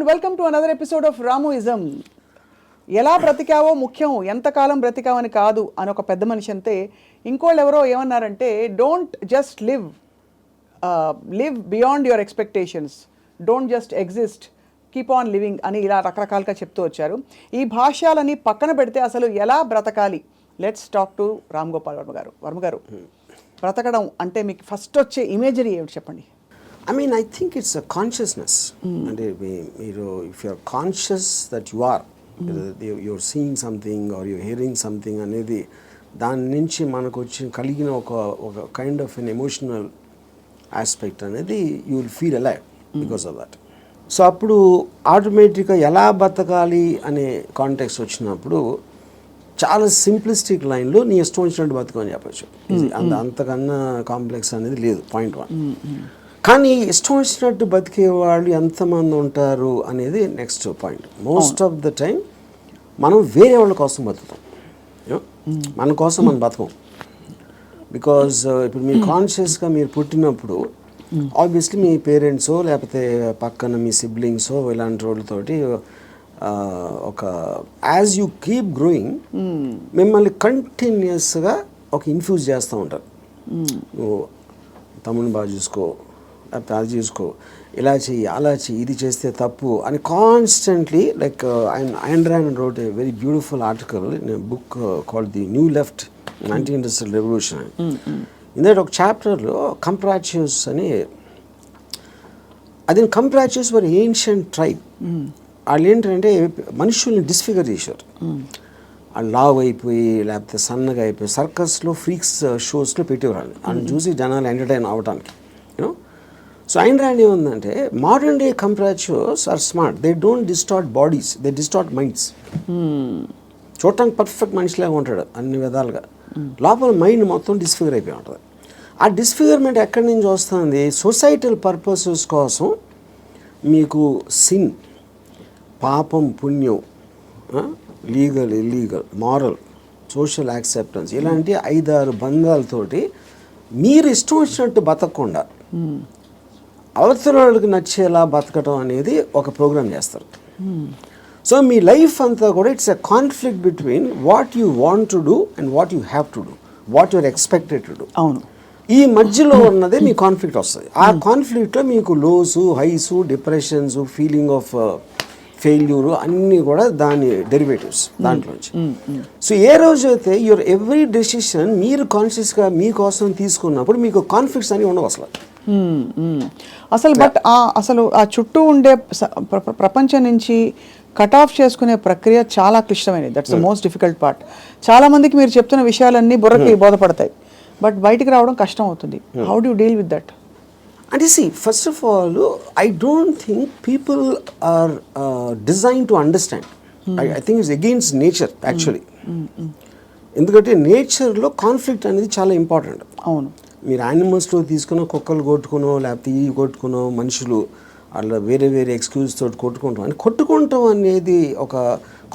Welcome to another episode of Ramuism. ఎలా బ్రతికావో ముఖ్యం, ఎంతకాలం బ్రతికావని కాదు అని ఒక పెద్ద మనిషి అంతే. ఇంకోళ్ళు ఎవరో ఏమన్నారంటే don't just live beyond your expectations, don't just exist, keep on living అని ఇలా రకరకాలుగా చెప్తూ వచ్చారు. ఈ భాష్యాలని పక్కన పెడితే అసలు ఎలా బ్రతకాలి? Let's talk to Ram Gopal Varma గారు. వర్మ గారు, బ్రతకడం అంటే మీకు ఫస్ట్ వచ్చే ఇమేజరీ ఏమిటి చెప్పండి? I think it's a consciousness. And if you're conscious that you are, you're seeing something or you're hearing something, అనేది దాని నుంచి మనకు వచ్చి కలిగిన ఒక kind of an emotional aspect అనేది you will feel alive because of that. So అప్పుడు ఆటోమేటిక్గా ఎలా బతకాలి అనే కాంటెక్స్ట్ వచ్చినప్పుడు చాలా సింప్లిస్టిక్ లైన్లో నీ ఇష్టం వచ్చినట్టు బతకమని చెప్పచ్చు. అంతకన్నా కాంప్లెక్స్ అనేది లేదు. పాయింట్ 1. కానీ ఇష్టం వచ్చినట్టు బతికే వాళ్ళు ఎంతమంది ఉంటారు అనేది next point. Most of the time మనం వేరే వాళ్ళ కోసం బతుకుతాం, మన కోసం మనం బతకం. బికాజ్ ఇప్పుడు మీరు కాన్షియస్గా మీరు పుట్టినప్పుడు ఆబ్వియస్లీ మీ పేరెంట్సో లేకపోతే పక్కన మీ సిబ్లింగ్సో ఇలాంటి వాళ్ళతోటి ఒక యాజ్ యూ కీప్ గ్రోయింగ్ మిమ్మల్ని కంటిన్యూస్గా ఒక ఇన్ఫ్యూజ్ చేస్తూ ఉంటారు. నువ్వు తమ్ముని బాగా చూసుకో, లేకపోతే అది చూసుకో, ఇలా చెయ్యి, అలా చెయ్యి, ఇది చేస్తే తప్పు అని constantly. Like iDream wrote a very beautiful article in a book called The New Left, Anti-Industrial Revolution. ఇందులో ఒక చాప్టర్లో కంప్రాచ్యూస్ అని, అది కంప్రాచ్యూస్ వర్ ఏన్షియంట్ ట్రైబ్. వాళ్ళు ఏంటంటే మనుషుల్ని డిస్ఫిగర్ చేశారు. వాళ్ళు లావ్ అయిపోయి లేకపోతే సన్నగా అయిపోయి సర్కస్లో ఫ్రీక్స్ షోస్లో పెట్టేవారు. వాళ్ళని చూసి జనాలు ఎంటర్టైన్ అవ్వడానికి. యూనో, సో ఐడ్రీమ్ ఏముందంటే modern day comprachicos are smart. They don't distort bodies, they distort minds. చూడటానికి పర్ఫెక్ట్ మనిషిలాగా ఉంటాడు అన్ని విధాలుగా, లోపల మైండ్ మొత్తం డిస్ఫిగర్ అయిపోయి ఉంటుంది. ఆ డిస్ఫిగర్మెంట్ ఎక్కడి నుంచి వస్తుంది? సొసైటల్ పర్పసెస్ కోసం మీకు సిన్, పాపం, పుణ్యం, legal, illegal, moral, social acceptance, ఇలాంటి 5-6 బంధాలతోటి మీరు ఇష్టం వచ్చినట్టు బతకకుండా అవతల వాళ్ళకి నచ్చేలా బతకటం అనేది ఒక ప్రోగ్రామ్ చేస్తారు. సో మీ లైఫ్ అంతా కూడా it's a conflict between what you want to do and what you have to do, what you're expected to do. అవును, ఈ మధ్యలో ఉన్నదే మీ కాన్ఫ్లిక్ట్ వస్తుంది. ఆ కాన్ఫ్లిక్ట్లో మీకు lows, highs, depressions, feeling of failure అన్నీ కూడా దాని డెరివేటివ్స్ దాంట్లోంచి. సో ఏ రోజైతే యువర్ ఎవ్రీ డెసిషన్ మీరు కాన్షియస్గా మీకోసం తీసుకున్నప్పుడు మీకు కాన్ఫ్లిక్ట్స్ అని ఉండవు అసలు. బట్ అసలు ఆ చుట్టూ ఉండే ప్రపంచం నుంచి కట్ ఆఫ్ చేసుకునే ప్రక్రియ చాలా క్లిష్టమైనది. That's the most difficult part. చాలా మందికి మీరు చెప్తున్న విషయాలన్నీ బుర్రకి బోధపడతాయి, బట్ బయటికి రావడం కష్టం అవుతుంది. How do you deal with that? అంటే first of all I don't think people are design to understand. I think it's against nature actually. ఎందుకంటే నేచర్లో కాన్ఫ్లిక్ట్ అనేది చాలా ఇంపార్టెంట్. అవును, మీరు యానిమల్స్లో తీసుకున్న కుక్కలు కొట్టుకునో లేకపోతే ఇవి కొట్టుకునో మనుషులు అట్లా వేరే వేరే ఎక్స్క్యూజ్ తోటి కొట్టుకుంటాం అని కొట్టుకుంటాం అనేది ఒక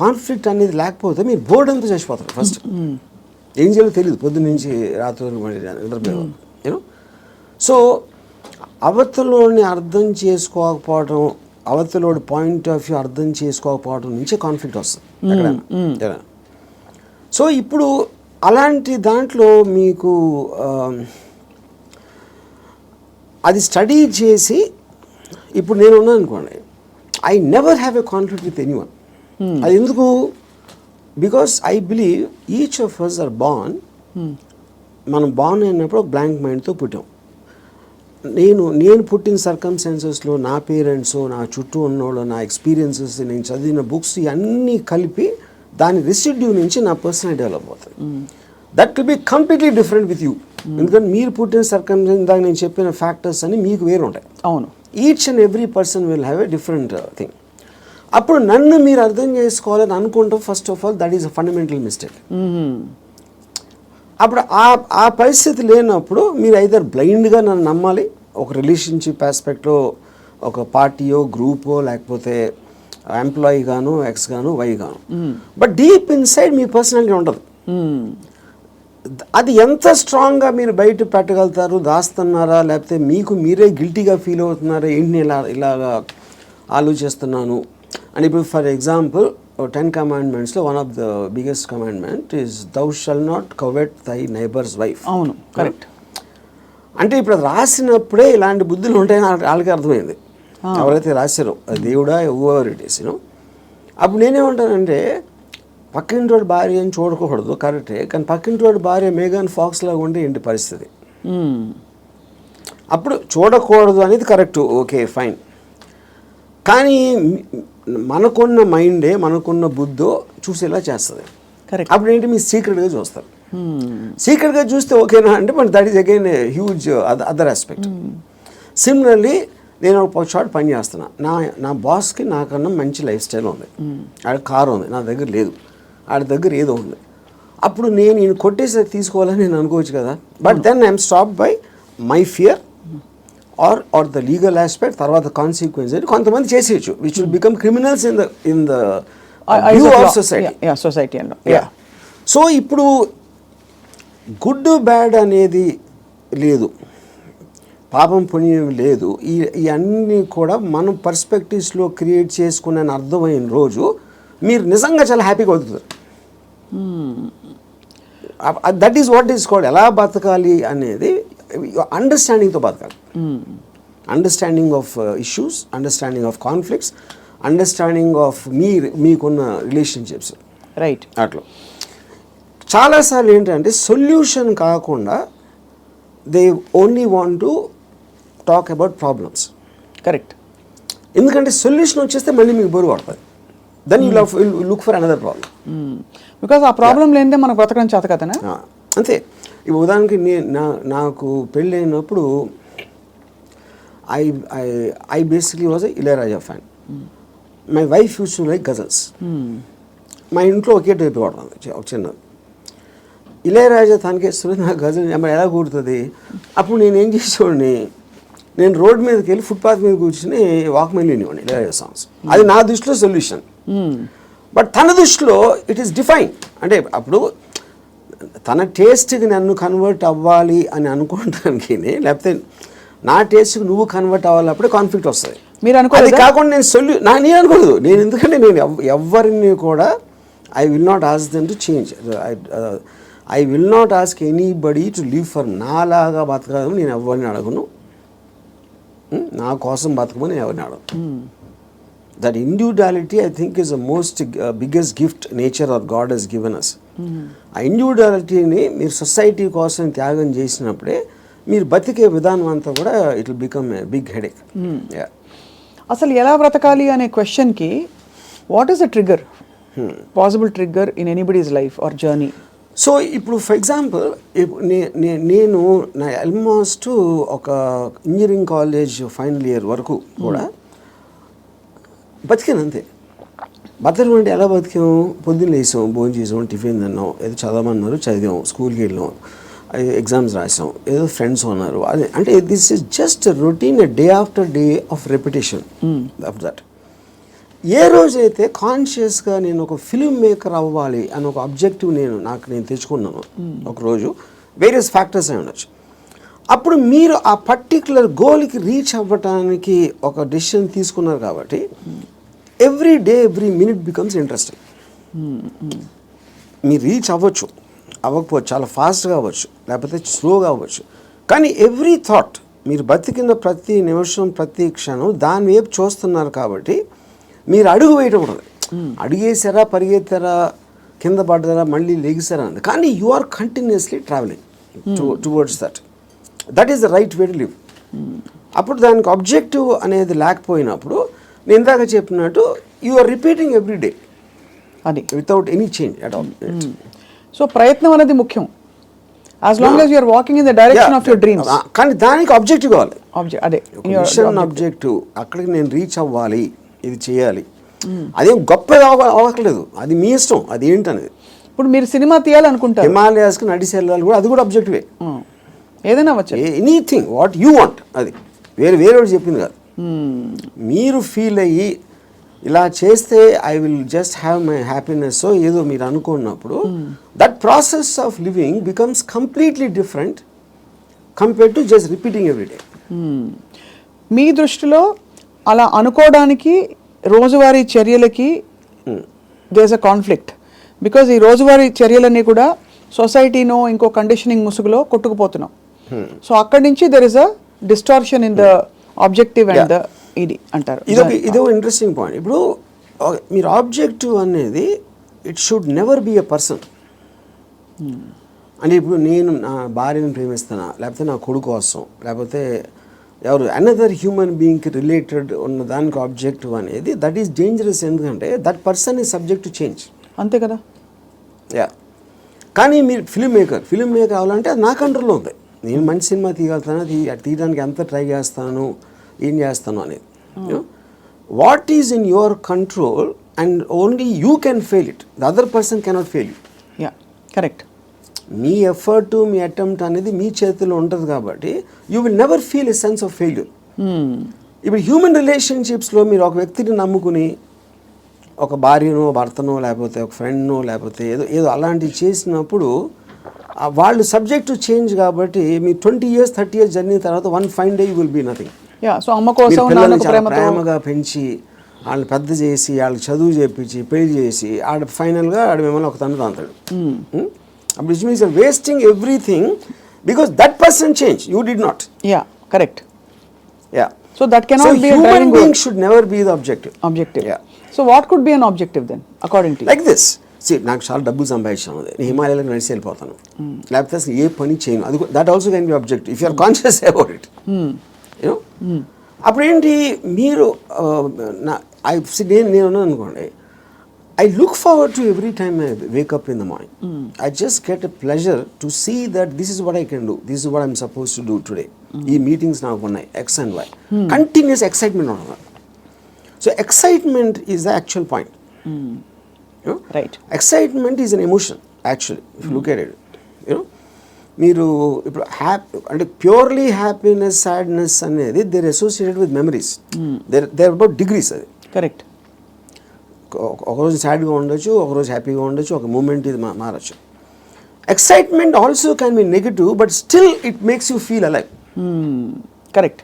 కాన్ఫ్లిక్ట్ అనేది లేకపోతే మీరు బోర్డు అంతా చచ్చిపోతారు. ఫస్ట్ ఏం చేయాలో తెలియదు, పొద్దున్న నుంచి రాత్రి నిద్రపోయేవారు. యూనో, సో అవతలోని అర్థం చేసుకోకపోవడం, అవతలోడి పాయింట్ ఆఫ్ వ్యూ అర్థం చేసుకోకపోవడం నుంచే కాన్ఫ్లిక్ట్ వస్తుంది ఎక్కడైనా. సో ఇప్పుడు అలాంటి దాంట్లో మీకు అది స్టడీ చేసి ఇప్పుడు నేను ఉన్నాను అనుకోండి, I never have a conflict with anyone. అది ఎందుకు? Because I believe each of us are born. మనం బార్న్ అయినప్పుడు ఒక బ్లాంక్ మైండ్తో పుట్టాం. నేను పుట్టిన సర్కమ్స్టాన్సెస్లో నా పేరెంట్స్, నా చుట్టూ ఉన్నోళ్ళు, నా ఎక్స్పీరియన్సెస్, నేను చదివిన బుక్స్ ఇవన్నీ కలిపి దాని రెసిడ్యూ నుంచి నా పర్సనాలిటీ డెవలప్ అవుతుంది. That will be completely different with you. ఎందుకంటే మీరు పుట్టిన సర్కమ్స్టాన్స్, ఇందాక నేను చెప్పిన ఫ్యాక్టర్స్ అన్ని మీకు వేరు ఉంటాయి. అవును, each and every person will have a different thing. అప్పుడు నన్ను మీరు అర్థం చేసుకోవాలని అనుకుంటాం. First of all that is a fundamental mistake. అప్పుడు ఆ పరిస్థితి లేనప్పుడు మీరు ఐదర్ బ్లైండ్గా నన్ను నమ్మాలి, ఒక రిలేషన్షిప్ ఆస్పెక్ట్లో ఒక పార్టీయో గ్రూపో లేకపోతే ఎంప్లాయీ గాను, ఎక్స్ గాను, వై గాను. But deep inside me personality ఉండదు. అది ఎంత స్ట్రాంగ్గా మీరు బయట పెట్టగలుగుతారు, దాస్తున్నారా లేకపోతే మీకు మీరే గిల్టీగా ఫీల్ అవుతున్నారా, ఏంటి ఇలాగా ఆలోచిస్తున్నాను అని. ఇప్పుడు ఫర్ ఎగ్జాంపుల్ 10 commandmentsలో one of the biggest commandment is thou shall not covet thy neighbour's wife. అవును, కరెక్ట్. అంటే ఇప్పుడు అది రాసినప్పుడే ఇలాంటి బుద్ధులు ఉంటాయని వాళ్ళకి అర్థమైంది, ఎవరైతే రాశారో అది దేవుడా ఎవరు ఇట్ ఈస్. అప్పుడు నేనేమంటానంటే పక్కింటోడి భార్య అని చూడకూడదు, కరెక్టే, కానీ పక్కింటోడి భార్య మేఘన్ ఫాక్స్ లాగా ఉంటే ఏంటి పరిస్థితి? అప్పుడు చూడకూడదు అనేది కరెక్ట్, ఓకే ఫైన్. కానీ మనకున్న మైండే మనకున్న బుద్ధో చూసేలా చేస్తుంది. అప్పుడు ఏంటి, మీరు సీక్రెట్గా చూస్తారు. సీక్రెట్గా చూస్తే ఓకేనా అంటే but that is again huge other aspect. Similarly నేను ఒక చోట పని చేస్తున్నా, నా బాస్కి నాకన్నా మంచి లైఫ్ స్టైల్ ఉంది, ఆడ కారు ఉంది, నా దగ్గర లేదు, ఆడ దగ్గర ఏదో ఉంది. అప్పుడు నేను ఈయన కొట్టేసి తీసుకోవాలని నేను అనుకోవచ్చు కదా, but then I'm stop by my fear or the legal aspect, తర్వాత కాన్సిక్వెన్స్ అని కొంతమంది చేసేయచ్చు, which will become criminals in the view of society. So ఇప్పుడు గుడ్ బ్యాడ్ అనేది లేదు, పాపం పుణ్యం లేదు, ఇవన్నీ కూడా మనం పర్స్పెక్టివ్స్లో క్రియేట్ చేసుకునే అర్థమైన రోజు మీరు నిజంగా చాలా హ్యాపీగా అవుతుంది. That is what is called ఎలా బతకాలి అనేది అండర్స్టాండింగ్తో బతకాలి. Understanding of issues, understanding of conflicts, understanding of మీకున్న రిలేషన్షిప్స్, రైట్. అట్లా చాలాసార్లు ఏంటంటే సొల్యూషన్ కాకుండా they only want to talk about problems. Correct. ఎందుకంటే సొల్యూషన్ వచ్చేస్తే మళ్ళీ మీకు బరువు పడుతుంది, then you look for another problem. Because ఆ ప్రాబ్లం లేనిదే మనకు బతకడం చేత కదనా. అంతే. ఇప్పుడు ఉదాహరణకి నాకు పెళ్ళి అయినప్పుడు I basically was a Ilaiyaraaja fan. My wife use to like ghazals. మా ఇంట్లో ఒకే టైప్ వాడుతుంది ఒక చిన్నది. ఇళయరాజా తనకేస్తుంది, నాకు గజల్ ఎలా కూడుతుంది. అప్పుడు నేనేం చేసేవాడిని, నేను రోడ్ మీదకి వెళ్ళి ఫుట్పాత్ మీద కూర్చుని వాక్మెన్ వినేవాడిని ఇళయరాజా సాంగ్స్. అది నా దృష్టిలో సొల్యూషన్. బట్ తన దృష్టిలో ఇట్ ఈస్ డిఫైన్. అంటే అప్పుడు తన టేస్ట్కి నన్ను కన్వర్ట్ అవ్వాలి అని అనుకోవడానికి, లేకపోతే నా టేస్ట్కి నువ్వు కన్వర్ట్ అవ్వాలి, అప్పుడే కాన్ఫ్లిక్ట్ వస్తుంది. మీరు అనుకోలేదు. అది కాకుండా నేను అనుకోలేదు. నేను ఎందుకంటే నేను ఎవరిని కూడా I will not ask them to change. I will not ask anybody to live for నాలాగా బతకడం. నేను ఎవరిని అడగను, నా కోసం బతకమని నేను ఎవరిని అడగను. That individuality I think is the most biggest gift nature or God has given us. ఆ ఇండివిజువాలిటీని మీరు సొసైటీ కోసం త్యాగం చేసినప్పుడే మీరు బతికే విధానం అంతా కూడా it will become a big headache. అసలు ఎలా బ్రతకాలి అనే క్వశ్చన్కి what is the trigger, possible trigger in anybody's life or journey? So ఇప్పుడు ఫర్ ఎగ్జాంపుల్ నేను నా ఆల్మోస్ట్ ఒక ఇంజనీరింగ్ కాలేజ్ ఫైనల్ ఇయర్ వరకు కూడా బతికాను అంతే. బతకడం అంటే ఎలా బతికాము, పొద్దున్న లేసాం, భోజనం చేసాం, టిఫిన్ తిన్నాం, ఏదో చదవమన్నారు చదివాం, స్కూల్కి వెళ్ళాం, ఎగ్జామ్స్ రాసాం, ఏదో ఫ్రెండ్స్ ఉన్నారు. అదే అంటే this is just routine, day after day of repetition of that. ఏ రోజైతే కాన్షియస్గా నేను ఒక ఫిల్మ్ మేకర్ అవ్వాలి అని ఒక ఆబ్జెక్టివ్ నేను తెచ్చుకున్నాను ఒకరోజు, వేరియస్ ఫ్యాక్టర్స్ అయి ఉండొచ్చు, అప్పుడు మీరు ఆ పర్టిక్యులర్ గోల్కి రీచ్ అవ్వటానికి ఒక డెసిషన్ తీసుకున్నారు కాబట్టి every day every minute becomes interesting. మీరు రీచ్ అవ్వచ్చు, అవ్వకపోవచ్చు, చాలా ఫాస్ట్గా అవ్వచ్చు, లేకపోతే స్లోగా అవ్వచ్చు, కానీ ఎవ్రీ థాట్, మీరు బతికిన ప్రతి నిమిషం ప్రతి క్షణం దాని వైపు చూస్తున్నారు కాబట్టి మీరు అడుగు వేయటం ఉండదు. అడిగేసారా, పరిగెత్తారా, కింద పడ్డారా, మళ్ళీ లెగిసారా అంది, కానీ you are continuously travelling towards that is the right way to live. అప్పుడు దానికి ఆబ్జెక్టివ్ అనేది లేకపోయినప్పుడు నేను ఇందాక చెప్పినట్టు you are repeating every day అది without any change at all. So ప్రయత్నం అనేది ముఖ్యం, as long as you are walking in the direction of your dreams. కానీ దానికి ఆబ్జెక్టివ్ కావాలి, అదే మిషన్ ఆబ్జెక్టివ్. అక్కడికి నేను రీచ్ అవ్వాలి, ఇది చేయాలి, అదేం గొప్పగా అవ్వట్లేదు, అది మీ ఇష్టం, అది ఏంటనేది. ఇప్పుడు మీరు సినిమా తీయాలనుకుంటారు, హిమాలయాస్కి నడిచి వెళ్ళాలి కూడా, అది కూడా ఆబ్జెక్టివే. ఏదైనా అవ్వచ్చు, ఎనీథింగ్ వాట్ యూ వాంట్, అది వేరే చెప్పింది కాదు. మీరు ఫీల్ అయ్యి ఇలా చేస్తే I will just have my happiness ఏదో మీరు అనుకున్నప్పుడు that process of living becomes completely different compared to just repeating every day. మీ దృష్టిలో అలా అనుకోవడానికి రోజువారీ చర్యలకి దేస్ అ కాన్ఫ్లిక్ట్. బికాజ్ ఈ రోజువారీ చర్యలన్నీ కూడా సొసైటీనో ఇంకో కండిషనింగ్ ముసుగులో కొట్టుకుపోతున్నాం. సో అక్కడి నుంచి there is a distortion in the objective and the ఇది అంటారు. ఇదో ఇంట్రెస్టింగ్ పాయింట్. ఇప్పుడు మీరు ఆబ్జెక్టివ్ అనేది it should never be a person. అంటే ఇప్పుడు నేను నా భార్యను ప్రేమిస్తానా, లేకపోతే నా కొడుకు కోసం, లేకపోతే ఎవరు అనదర్ హ్యూమన్ బీయింగ్కి రిలేటెడ్ ఉన్న దానికి ఆబ్జెక్టివ్ అనేది దట్ ఈస్ డేంజరస్. ఎందుకంటే that person is subject to change. అంతే కదా. యా, కానీ మీరు ఫిల్మ్ మేకర్ అవ్వాలంటే అది నా కంట్రోల్లో ఉంది. నేను మంచి సినిమా తీయగలుగుతాను, తీయడానికి ఎంత ట్రై చేస్తాను, ఏం చేస్తాను అనేది. What is in your control and only you can fail it, the other person cannot fail you. Yeah, correct. Me effort, me attempt అనేది మీ చేతిలో ఉంటుంది కాబట్టి you will never feel a sense of failure. ఇప్పుడు human రిలేషన్షిప్స్లో మీరు ఒక వ్యక్తిని నమ్ముకుని ఒక భార్యనో, భర్తనో, లేకపోతే ఒక ఫ్రెండ్నో, లేకపోతే ఏదో అలాంటివి చేసినప్పుడు వాళ్ళు సబ్జెక్ట్ టు చేంజ్ కాబట్టి మీ 20 years 30 years జర్నీ తర్వాత one fine day you will be nothing. So అమ్మ కోసం ప్రేమగా పెంచి వాళ్ళని పెద్ద చేసి వాళ్ళకి చదువు చేపించి పెళ్లి చేసి ఫైనల్గా మిమ్మల్ని ఒక తండ్రి తాంతాడు. అప్పుడు which means wasting everything because that person change, you did not. Yeah, correct. Yeah, so that cannot be a driving being should never be the objective. Yeah. So what could be an objective then according to you? Like this. See, నాకు చాలా డబ్బులు సంపాదించాను, నేను హిమాలయాలకు నడిచి వెళ్ళిపోతాను, లేకపోతే అసలు ఏ పని చేయను, అది that also can be objective if you are conscious about it. You know, అప్పుడు ఏంటి మీరు నేను ఉన్నాను అనుకోండి, I look forward to every time I wake up in the morning. I just get a pleasure to see that this is what I can do. This is what I'm supposed to do today. ఈ meetings నాకు ఉన్నాయి X and Y. Continuous excitement on that. So excitement is the actual point. You know? Right. Excitement is an emotion actually, if you look at it. You know, మీరు ఇప్పుడు అంటే purely happiness, sadness అనేది they're associated with memories. They're about degrees. అది correct. ఒకరోజు సాడ్గా ఉండొచ్చు, ఒకరోజు హ్యాపీగా ఉండొచ్చు, ఒక మూమెంట్ ఇది మారచ్చు. Excitement also can be negative but still it makes you feel alive. Correct.